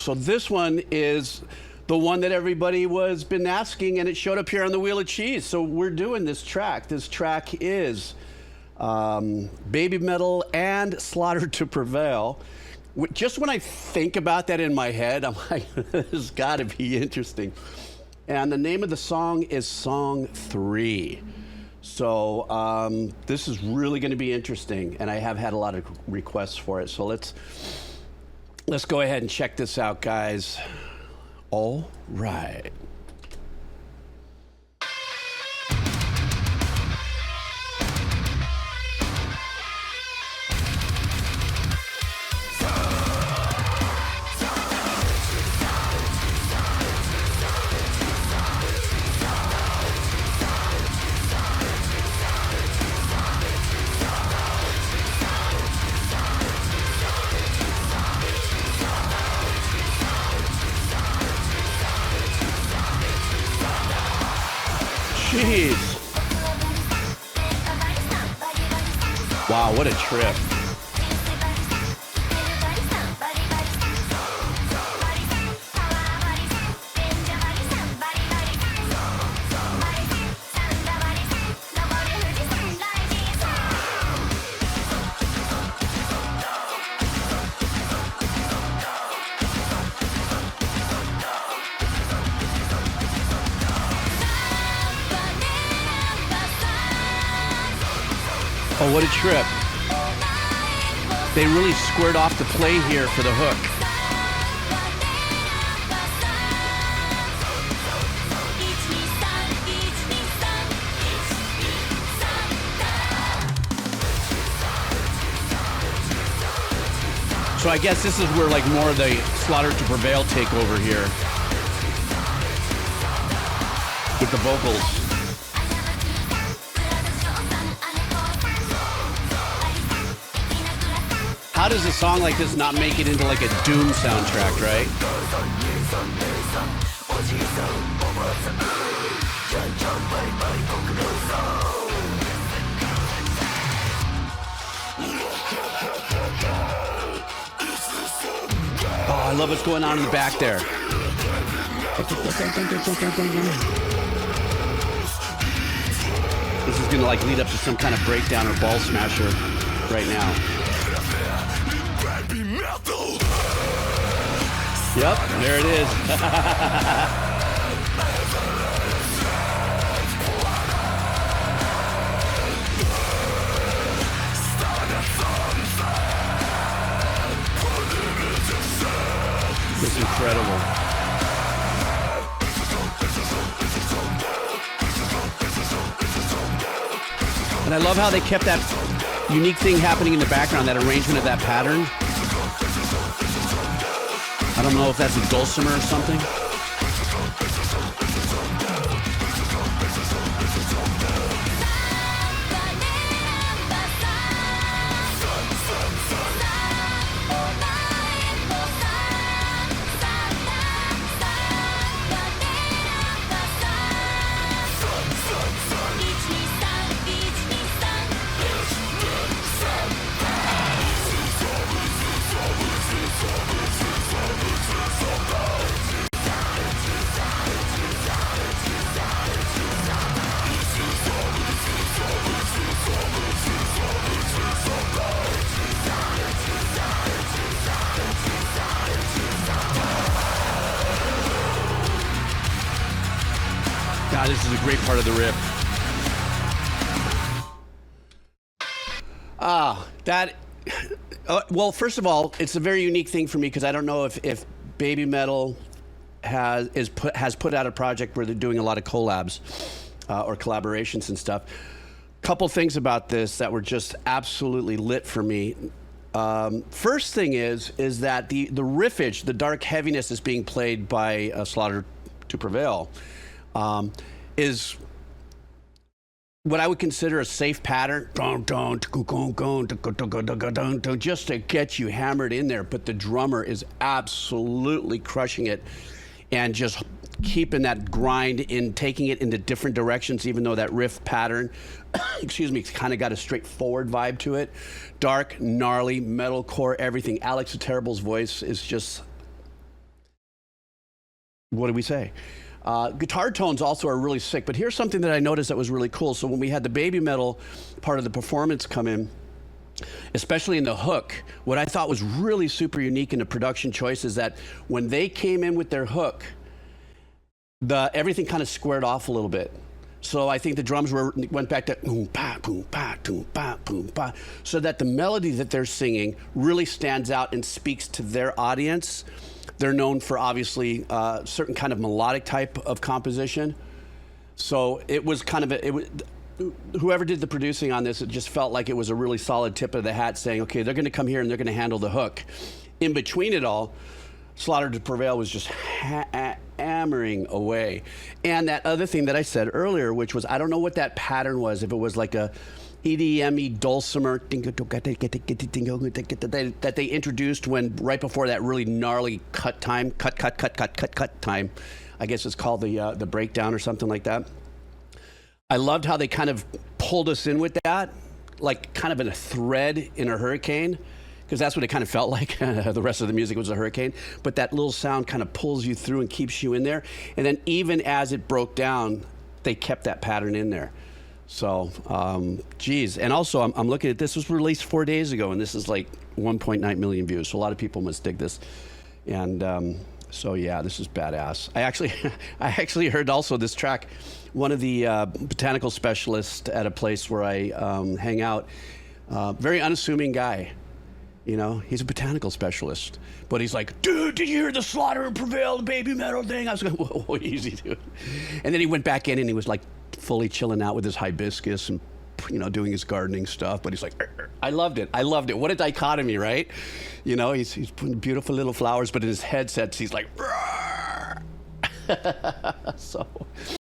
So this one is the one that everybody was been asking, and it showed up here on the Wheel of Cheese. So we're doing this track. This track is Baby Metal and Slaughter to Prevail. Just when I think about that in my head, I'm like, this has got to be interesting. And the name of the song is Song 3. So this is really going to be interesting, and I have had a lot of requests for it. So let's go ahead and check this out, guys. All right. Jeez. Wow, what a trip. Oh, what a trip. They really squared off the play here for the hook. So I guess this is where like more of the Slaughter to Prevail take over here with the vocals. How does a song like this not make it into like a Doom soundtrack, right? Oh, I love what's going on in the back there. This is gonna like lead up to some kind of breakdown or ball smasher right now. Yep, there it is. It's incredible. And I love how they kept that unique thing happening in the background, that arrangement of that pattern. I don't know if that's a dulcimer or something. God, this is a great part of the riff. Well, first of all, it's a very unique thing for me because I don't know if Baby Metal has put out a project where they're doing a lot of collabs or collaborations and stuff. Couple things about this that were just absolutely lit for me. First thing is that the riffage, the dark heaviness is being played by Slaughter to Prevail. Is what I would consider a safe pattern, just to get you hammered in there. But the drummer is absolutely crushing it and just keeping that grind in, taking it into different directions, even though that riff pattern, excuse me, it's kind of got a straightforward vibe to it. Dark, gnarly, metalcore, everything. Alex the Terrible's voice is just what did we say? Guitar tones also are really sick, but here's something that I noticed that was really cool. So when we had the baby metal part of the performance come in, especially in the hook, what I thought was really super unique in the production choice is that when they came in with their hook, everything kind of squared off a little bit. So I think the drums went back to boom pa boom pa boom pa boom pa, so that the melody that they're singing really stands out and speaks to their audience. They're known for obviously certain kind of melodic type of composition. So it was kind of whoever did the producing on this, it just felt like it was a really solid tip of the hat, saying, okay, they're going to come here and they're going to handle the hook. In between it all, Slaughter to Prevail was just hammering away. And that other thing that I said earlier, which was, I don't know what that pattern was, if it was like a EDM-y dulcimer that they introduced when right before that really gnarly cut time, cut time. I guess it's called the breakdown or something like that. I loved how they kind of pulled us in with that, like kind of in a thread in a hurricane, because that's what it kind of felt like. The rest of the music was a hurricane, but that little sound kind of pulls you through and keeps you in there. And then even as it broke down, they kept that pattern in there. So, geez. And also, I'm looking at this. Was released 4 days ago, and this is like 1.9 million views. So a lot of people must dig this. And so, yeah, this is badass. I actually heard also this track. One of the botanical specialists at a place where I hang out, very unassuming guy. You know, he's a botanical specialist, but he's like, dude, did you hear the Slaughter and Prevail, the baby metal thing? I was going, whoa, easy, dude. And then he went back in and he was like fully chilling out with his hibiscus and, you know, doing his gardening stuff. But he's like, I loved it. I loved it. What a dichotomy, right? You know, he's putting beautiful little flowers, but in his headsets, he's like, so.